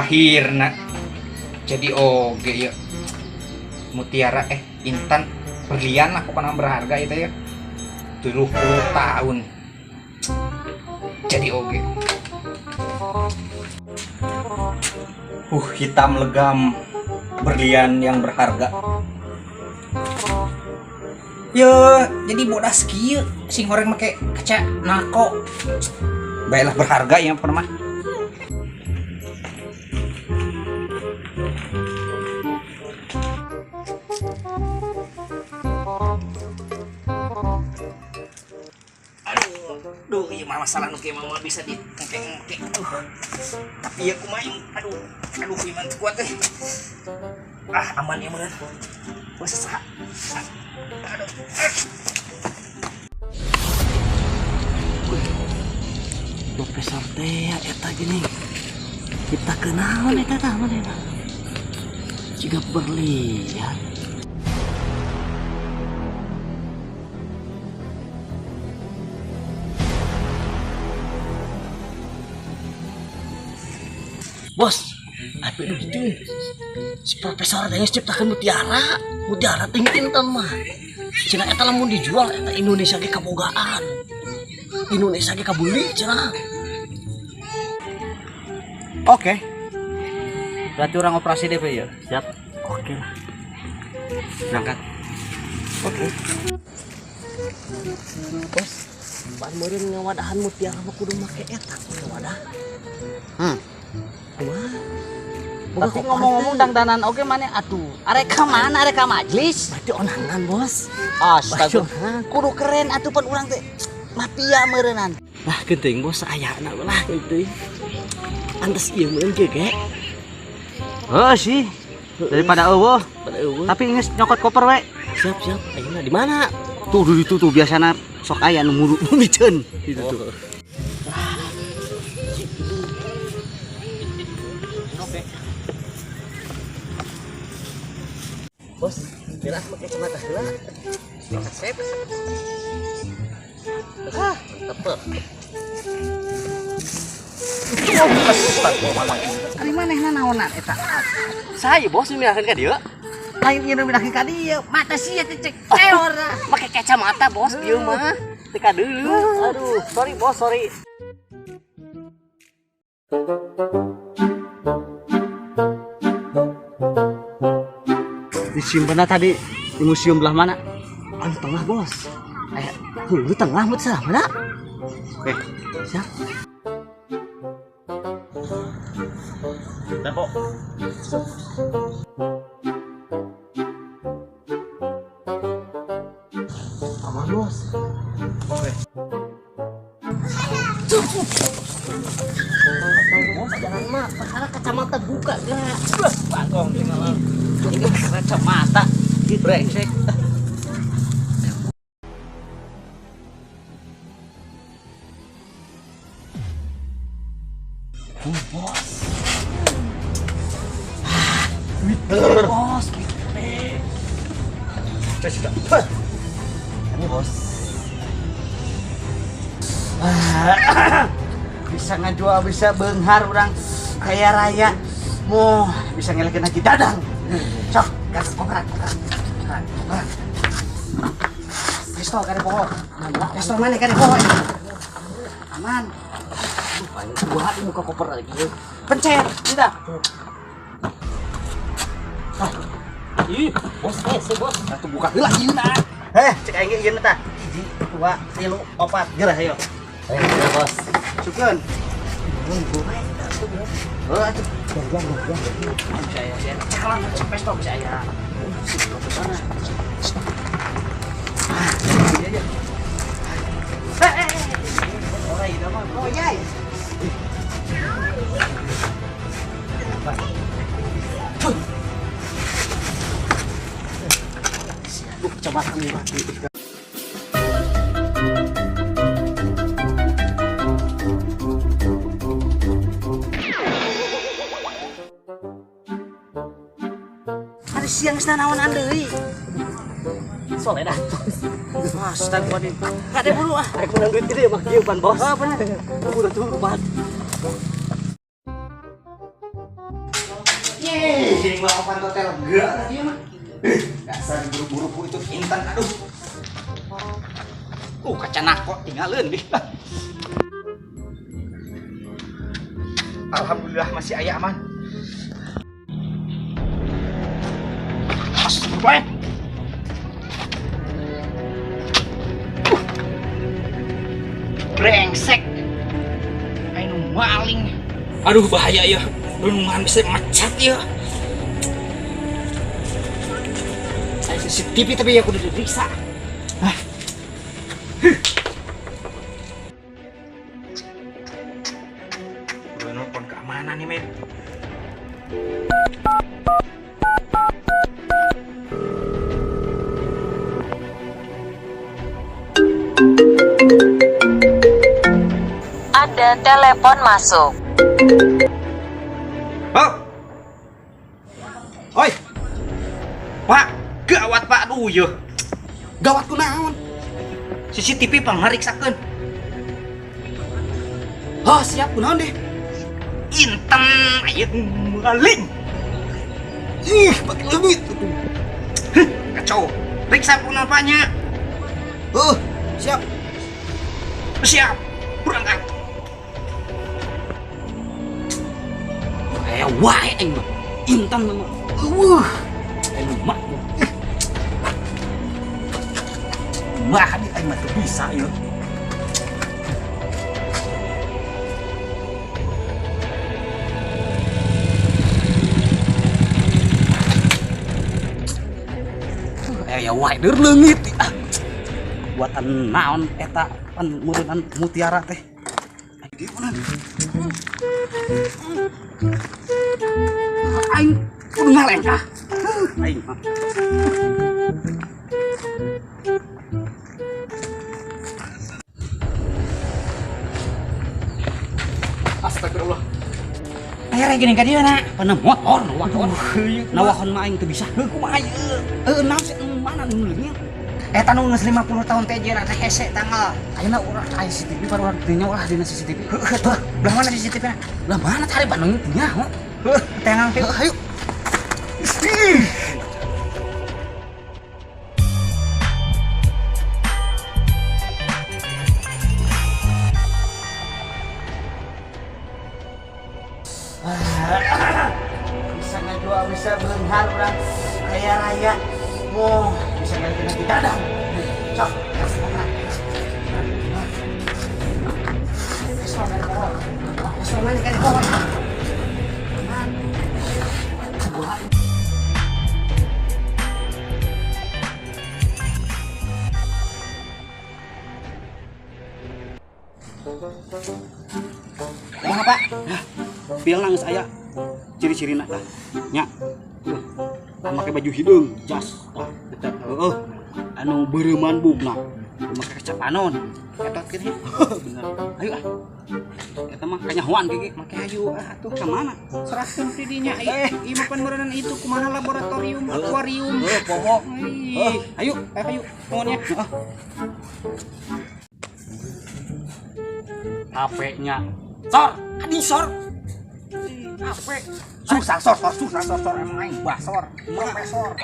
Akhirna jadi oge ya mutiara intan berlian lah pokoknya berharga itu ya 70 tahun jadi oge hitam legam berlian yang berharga ya jadi bodas kieu sing goreng make kaca nako baiklah berharga yang pernah aduh iya masalah nu kieu mah bisa ditengkeng tapi ya kumaha aduh iman kuat aman ya meureun bos sah aduh Profesor teh eta gini kita kenalan eta tah manehna jiga berlian bos apa itu si profesor teh ciptakeun mutiara tinggi mah cenah eta lamun dijual eta Indonesia ge kabogaan Indonesia ge kabeli cenah oke berarti orang operasi DP ya siap oke lah berangkat oke bos ban meureun ngawadahan mutiara mah kudu make eta ngawadah tapi ngomong-ngomong dangdanan oke mana atuh areka mana areka majlis berarti onangan bos astaga kudu keren atuh pan urang teh mafia meureunan lah geuting bos ayana lah geuting antes ieu meureun gege sih daripada eueuh tapi geus nyokot koper we siap ayeuna di mana tuh di ditu tuh biasana sok aya nu muru miceun kitu tuh bos, jelas pakai kacamata heula. Silakan sep. Tepuk. Ari manehna naonan eta? Saya bos mindahkeun ka dieu. Lain ieu mindahkeun ka dieu, mata sia cek teor. Make kacamata bos ieu mah. Teu ka deuleu. Aduh, sorry bos, sorry. Disimpannya tadi di museum belah mana? Anu tengah bos. Lu tengah mut salah mana? Oke, siap. Dapo. Aman bos. Oke. Bos jangan mak, perkara kacamata buka gak? Bagong tinggal. Kacamata di brengsek. Bos. Bos. Sudah. Ini bos. Bisa ngajual, bisa beunghar urang kaya raya. Moh, bisa ngelekeun haji dadang. Sok, gas koperan. Pistol kare poho. Pistol mana kare poho? Aman. Banyak buah di muka koper lagi. Pencet, tidak. Bos, si bos. Atuh buka heula ieu na. Cek aing ieu tah. 1 2 3 4 geurah ayo. Ayo bos. Sukeun. Atuh. Saya calon pistol saya. Orang itu mah koyai. Coba kamu lagi. Siang naon andeuy. Soleh dah. Astagfirullahaladzim. Kade buru ah. Rek menang duit gede mah kieu pan bos. Bener. Udah tuh ban. jadi ngelakukan hotel enggak dia mah. Dasar buru-buru itu Intan, aduh. Kacana kok tinggalin deh. Alhamdulillah masih aya aman. Baik. Brengsek. Ayo maling. Aduh bahaya ya. Lungan bisa macet ya. Saya CCTV tapi ya kudu diperiksa. Gue nelfon keamanan nih men. Ada telepon masuk. Oh. Oi. Pak, gawat Pak. Aduh ya. Gawat kunaon? CCTV panghariksakeun. Oh, siap kunaon deh. Inten aya maling. Ih, pakai leubit tuh. Kacau. Periksa kunapanya. Siap. Siap. Berangkat. Wae aing mah. Intan mah. Aing mah. Mah aing mah teu bisa ya. Ya wae deur leungit. Buatan naon eta pan murunan mutiara teh. Di mana? Aing kudu ngalengkah. Aing mah. Astagfirullah. Aya gini ka dieu na, pana motor nawahon mah aing teu bisa. Kumaha ieu? Naon sih mana nu leungit? Eta nu geus 50 tahun teh jeung teh hese tanggal. Ayeuna urang aya CCTV baru urang teu nyawa dina CCTV. Heuh, belah mana CCTV-na? Belah mana tadi Bandung teu nyaho? Tenang teh. Hayu. Bisa ngajual, bisa belenghar urang kaya raya. Bisa ganti nanti dadang. Sok. Soalnya kan kok. Kumaha Pak? Bilang nangis aya ciri-cirina tah. Nya. Make baju hidung, jas, tetep anu beureman bugna, make kecap anon, etot kieu. Bener. Ayo ah. Eta mah kanyahoan ge make hayu atuh ka mana? Serahkeun di dinya ieu mah panmeureunana itu kumaha laboratorium, akuarium. Poho. Ayo, ayo, nuhun ya. HP-nya. Sor, adi sor. HP. Susah sor emang aing basor. Profesor.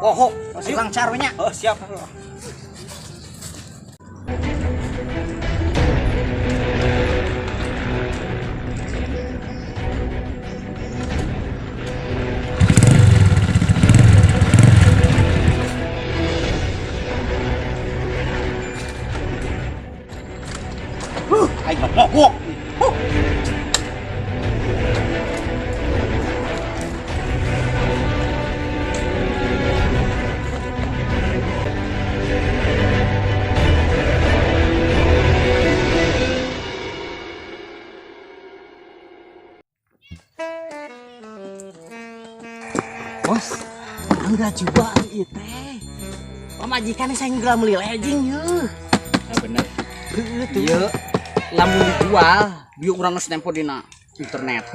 Poho, silang caranya. Siap. Aing mogok. Bos, enggak jual ieu teh. Pamajikan saya nggak beli lejing yeuh. Ya bener. Ieu lamun dijual, bieu urang geus nempo dina internet.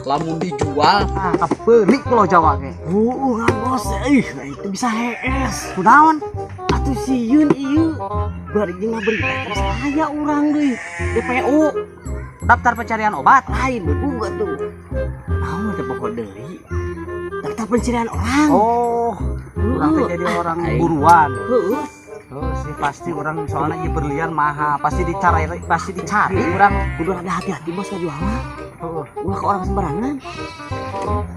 Lamun dijual, kapeuli Pulau Jawa ge. Bos, itu bisa HS. Kunaon? Atuh sieun ieu. Bari ngaberita saya urang deui. DPU. Daftar pencarian obat lain beunggah tuh. Naon teh pokok deui. pencurian orang. Oh, orang teh jadi orang buruan. Heeh. Oh sih pasti orang soalnya ieu berlian mahal, pasti dicari orang. Kudu ada hati-hati bos ngajual mah. Heeh. Ulah ke orang sembarangan.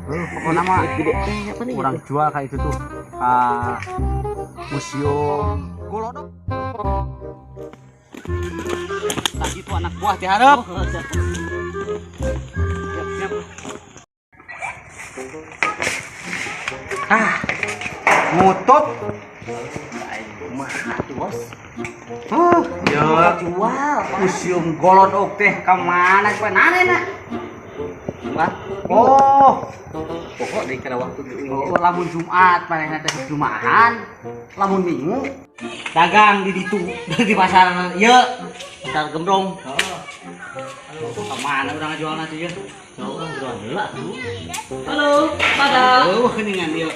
Pokoknya mah Gede teh apa nih? orang jual kayak itu tuh museum Golodok. Nah itu anak buah diharap. Mutut. Mah tuh bos. Ya Jual. museum Golodok teh kemana coba nanena? Oh, Pokok dari kira waktu oh, lamun Jumat manehna teh Jumahan, lamun Minggu dagang di ditu di pasar ieu, pasar Gembrong. Heeh. Halo, kemana urang ngajualna teh ieu? orang jual heula tuh. Halo, pada. Oh, geuningan ieu.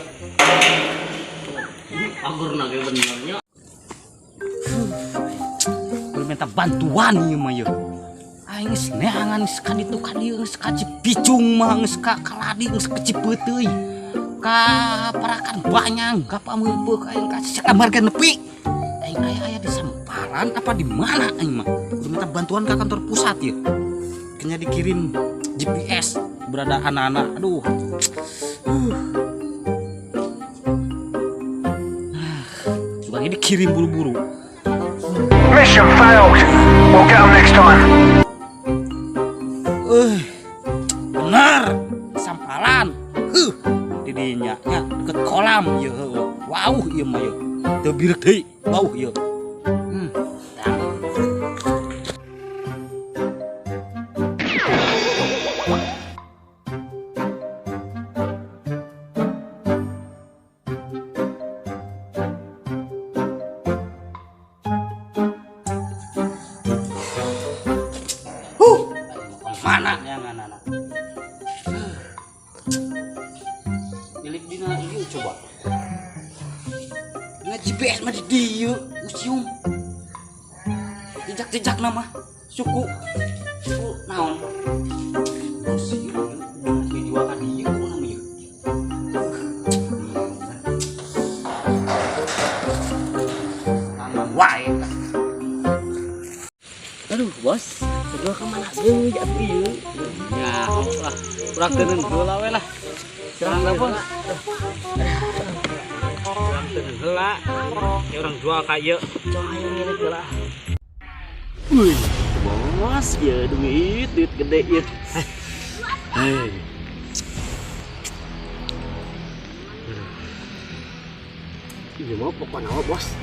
Agurna ge benernya. Kudu minta bantuan ieu mah ieu. Aing geus neangan geus ka ditu ka dieu geus ka Cipicung mah geus ka Kaladi geus ka Cipeut teuy. Ka Parakan Banyang, ka Pameupeuk aing ka Samarga nepi. Aing aya di Samparan apa di mana aing mah? Kudu minta bantuan ka kantor pusat ieu. Kayaknya dikirim GPS berada anak-anak. Aduh. Coba ini dikirim buru-buru. Mission failed. We'll get them next time. Bener Samparan didinya nya deket kolam ieu heueuh. Wauh ieu mah ieu teu birek deui wauh ieu. Mana yang anak-anak? Milik dina ieu coba. Dina GPS mah di dieu museum. Jejak-jejak nama suku naon? Museum dijual ka dieu kumaha ieu? Nambang wae. Aduh, bos. Jual ke mana deui atuh ieu? Ya, lah. Urang teuneun heula we lah. Serangga bos. Urang teuneun heula. Ya urang jual ka ieu. Coba ayo ngirit heula. Wih, bos, ya duit gede ieu. Hei. Ieu mah pokona mah bos.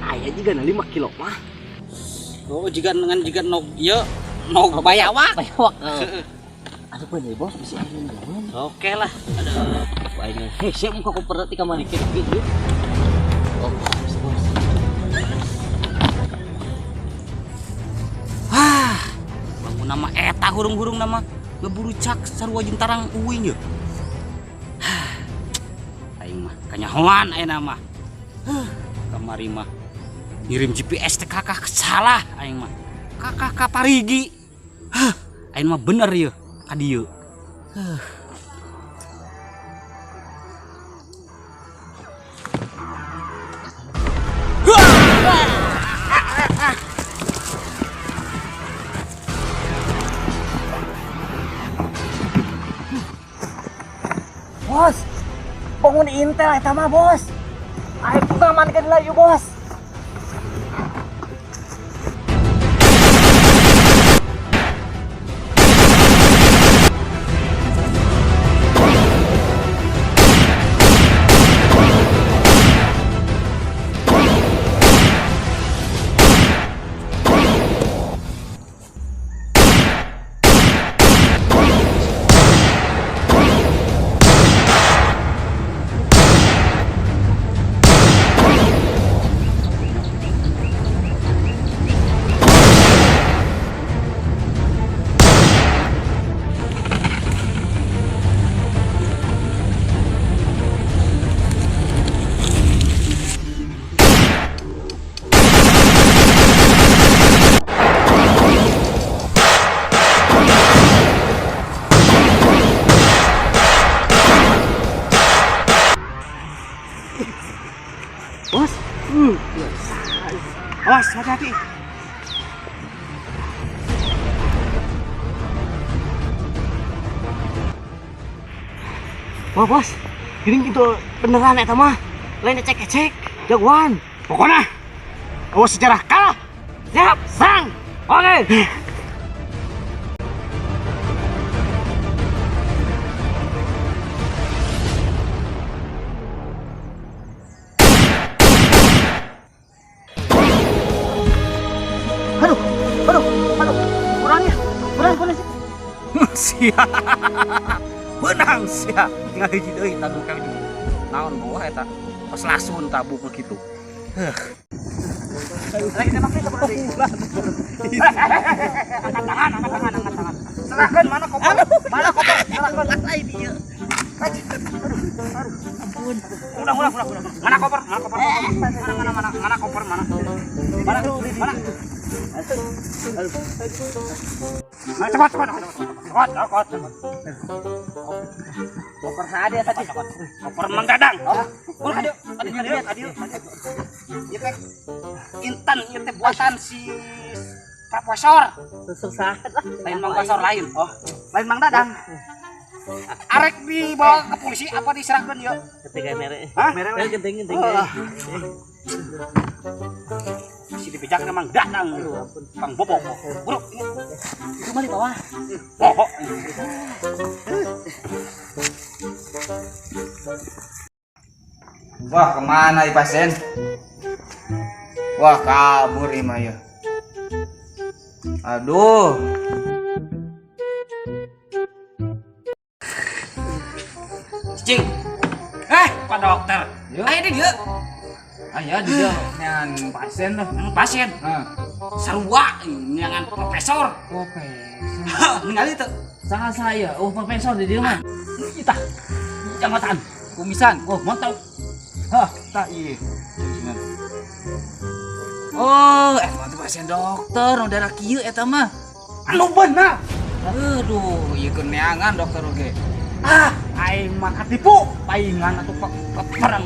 Aya juga 5 kilo mah. Oh, jika nog ieu nog bayawak. Bayawak. Ada apa nih bos? Bisa ada jalan. Oke lah. Ada apa ini? Hei, siap muka aku perhati kamar dikit gitu. Oh, bos. Bangun nama eta hurung-hurung nama ngeburu cak sarua jeung tarang uwing ye. Aing mah kanyahoan ayeuna mah. Kamari mah ngirim GPS teh kakak salah aing mah. Kakak ka Parigi. Aing mah bener ye ka dieu. Bos, bangun intel eta mah bos. Ayo ngamankeun heula yuk bos. Bos. Awas, hati-hati. Wah, bos. Gini itu beneran eta mah. Lain cek-cek. Jagoan. Pokoknya awas sejarah kalah. Siap, serang. Oke. Sia. Benang sia. Tinggal hiji deui tabuk kami di naon bawah eta. Pas lasun tabuk begitu. Lagi tembak nih seperti angkat tangan. Serahkan mana koper? Mana koper? Serahkan lain dia. Ampun. Udah. Mana koper? Mana koper? Mana koper? Mana? Cepat. Koper saya tadi. Koper Mang Dadang. Adieu. Ieu teh intan, ieu teh buatan si Profesor. Susah lah. Lain Mang Profesor lain. Oh, lain Mang Dadang. Arek dibawa ke polisi apa diserahkeun yuk? Ketiga merek. Hah? Merek genting. Si dibejak Mang Dadang. Bang Bobo. Buruk. Itu mah di bawah. Bobo. Wah, kemana i pasien? Wah, kabur i mah ya. Aduh. Cing. Pak dokter. Ayo dia. Aya dia ngan pasien tuh. Pasien. Sarua nyangan profesor. Profesor. Ningali teu. Saha saya? Oh, profesor di dia mah. Kita jambatan Kumisan. oh mantap. Hah, tak ieu. Oh, eta teh pasien dokter, nu darah kieu eta mah. Anu beuna. Aduh, ieu keur neangan dokter oge. Aing mah katipu paingan atuh perang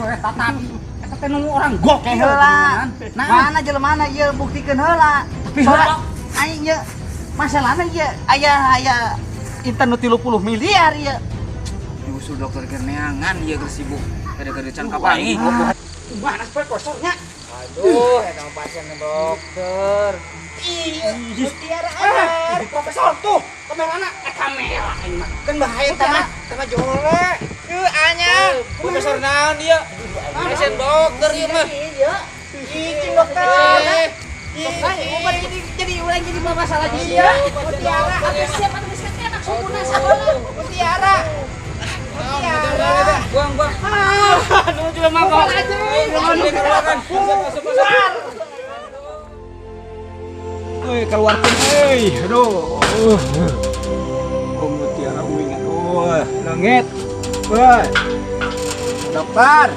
eta tadi. Eta teh nu orang gokil Heula. Nah, mana jelemana ieu buktikeun heula. Soalnya aing ieu masalahna ieu aya inten nu 30 miliar ieu. Diusul dokter keur neangan ieu keur sibuk. Kada-kada can kapangi. Mana profesornya? Aduh, eta pasien dokter. Mutiara ada. Profesor tuh, kamerana kamera aing mah. Kan bahaya eta mah. Eta mah jole. Anyar. Profesor naon ieu? Pasien dokter ieu mah. Cicing dokter. Obat jadi ulang jadi masalah dia. Mutiara, atuh siap atuh geus enak sumpuna saheula. Mutiara. Buang. Aduh, juga mangkok. Keluarkan, aduh. Mutiara uing, aduh, lengit. Dokter.